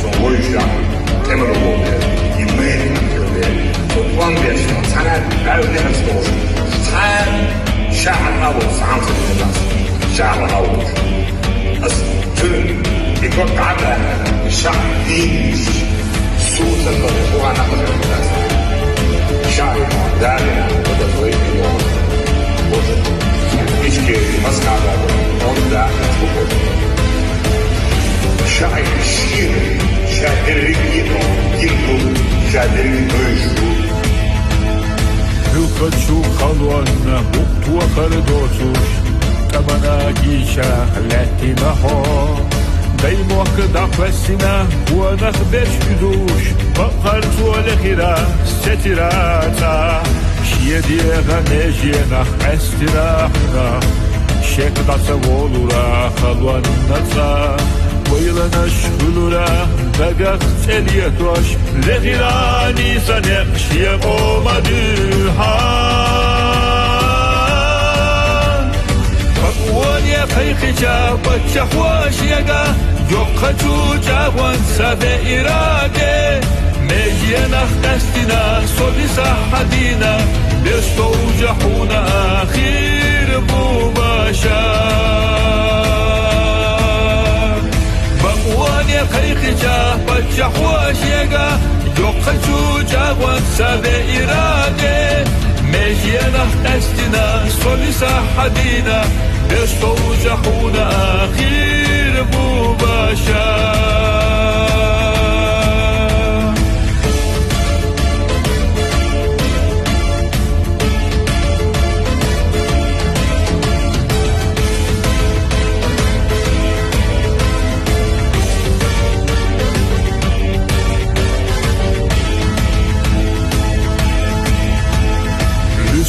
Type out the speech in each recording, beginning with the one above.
从我想，他们我们一枚特别，从光边上参来还有点子东西，参下那我上次的那是下了那我，那是这一个大的下地苏这个不管那个人的下一个大的我的所以我是一起马斯卡的我们的出国。شاعر شیر شاعر گیرو شاعر گوشو Хочу холодно, буту кардосуш, Камана гиша летина хо. Дай мок да фасина, уанах бешкидуш, Бахар туалехира, сетирата, Шиедиега неженах эстирахна, Шекдаса волура халуаннаца, Ойланаш хулура, багах целиетош, Лехирани санек шиемомадыха. Пакуане хайхича, бачахуашьяга, Йокхачу жагуан сабе ираде, Мejенах кастина, собиса хадина, Бестоу жахуна ахир бубаша. Ване хайхича, бачахуашьяга, Йокхачу жагуан сабе ираде, Мejенах кастина, собиса хадина, Бестоу жахуна ахир бубаша.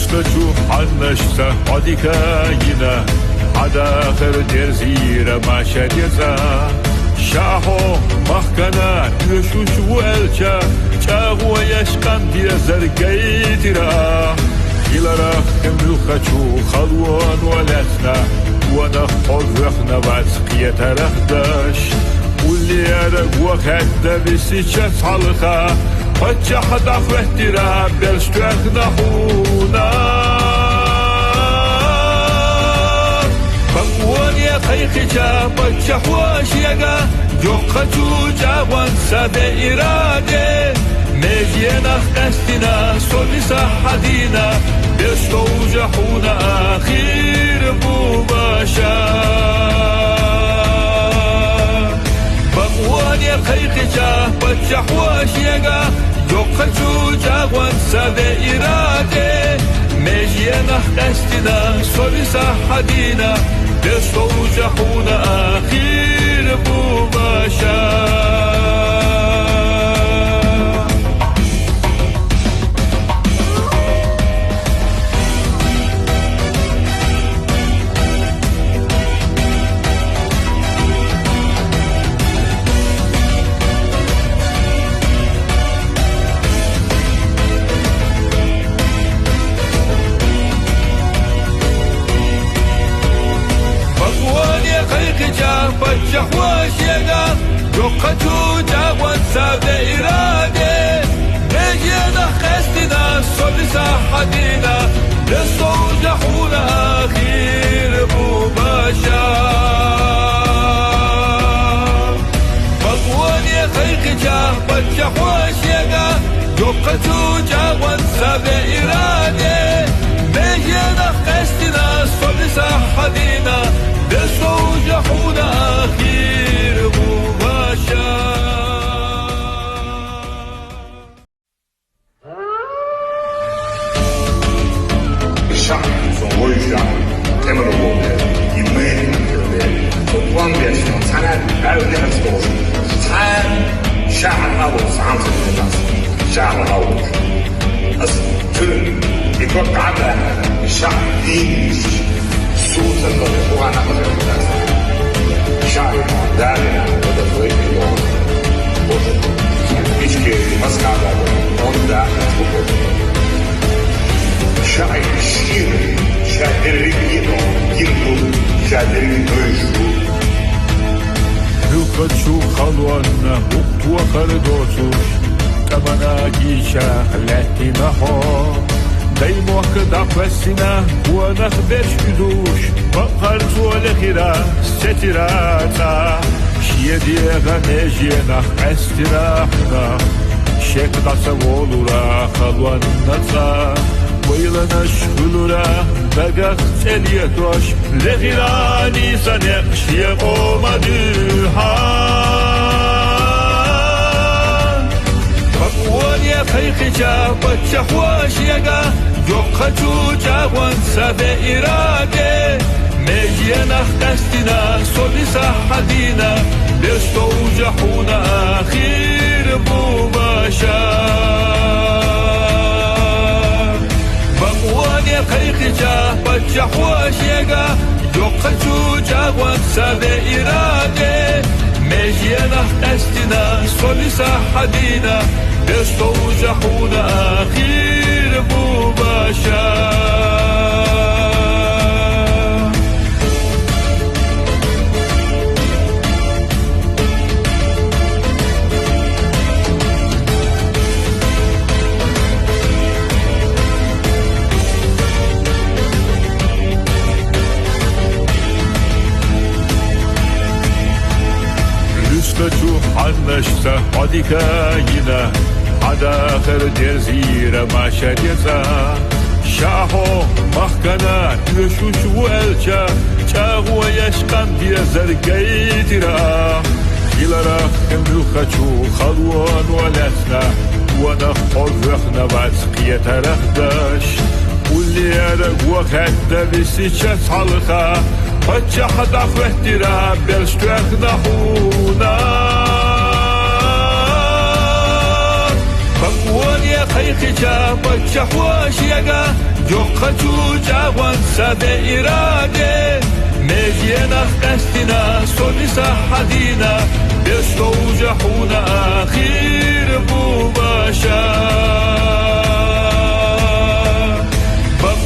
Хочу аннашта одикаина, Адахар дерзира машадеца, Шахо махкана юшуш уэлча, Чагуа яшкан дезаргайтира, Хиларах кембил хочу халуан уалятна, Уанах озрахна вацкиета рахдаш, Уллиара гуахадда бисича салха, Пачахада феттира берштвехна хуна. Пакуане хайхича, пачахуашьяга, Йокхачу жагуан сабе ираде, Мejенах кастина, собиса хадина, Бестоу жахуна ахир бубаша. Пакуане хайхича, пачахуашьяга, Йокхачу жагуан сабе ираде, Мejенах кастина, собиса хадина, Бестоу жахуна ахир бубаша. Пачахуашьяга, Йокхачу жагуан сабе ираде, Мejенах кастина, собиса хадина, Бестоу жахуна ахир бубаша. Пакуане хайхича, пачахуашьяга, Йокхачу жагуан сабе ираде, Мejенах кастина, собиса хадина, Бестоу жахуна ахир бубаша. Шаг从我想，他们我们一枚特别，从光边上参来还有点子东西，参下那我上次的那是下了那我，那是这一个大的下地苏这个不管那个人的下一个大的我的所以我是一起马斯卡的我们的出国。شاعر شیر شاعر گیرو شاعر گوشو بچو خلوانه وقت و خردوتوش تمنا گیشه لاتینا ها دايما كدا فسنا ونخبرش بدوش بقرت والخيرا ستراتا شيديغا نجينا استراحنا شك داسا ولورا خلوانتا ويلنا شغلورا دقاق تليتوش لغيراني سنقش يقومدوها ونيا خيخجا بتشحواشيغا يوقتو جاوان سابي إرادة ميجينا خستنا صلي صحدينا بيستو جحونا آخير بوباشا ونيا خيخجا بتشحواشيغا يوقتو جاوان سابي إرادة ميجينا خستنا صلي صحدينا بيستو جحونا آخير بوباشا Lüstatu anlaşsa hadika yine Adakır derzire maşeriyeta Şaho mahkana Yüşüş bu elçe Çağu yaşkan diyezer geytira Hilara emlukaçu Halvan valetna Wana horvekna vatskiyete rekdaş Ulliyerek vakette visiçe salka Paça hadaf vehtira Belstüekna huna ونيا خيخجا بتشحواشيغا يوقتو جاوان سابي إرادة ميجينا خستنا صلي صحدينا بيستو جحونا آخير بوباشا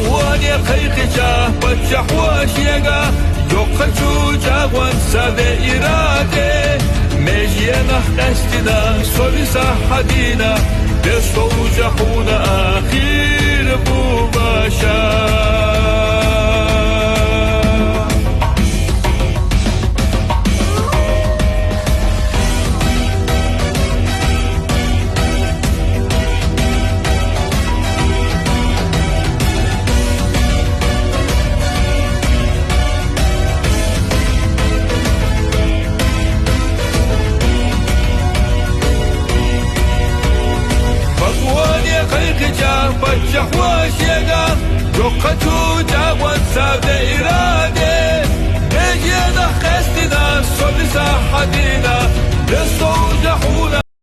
ونيا خيخجا بتشحواشيغا يوقتو جاوان سابي إرادة ميجينا خستنا صلي صحدينا بيستو جحونا آخير بوباشا بتشحواشيغا يوقتو جاوان سابي إرادة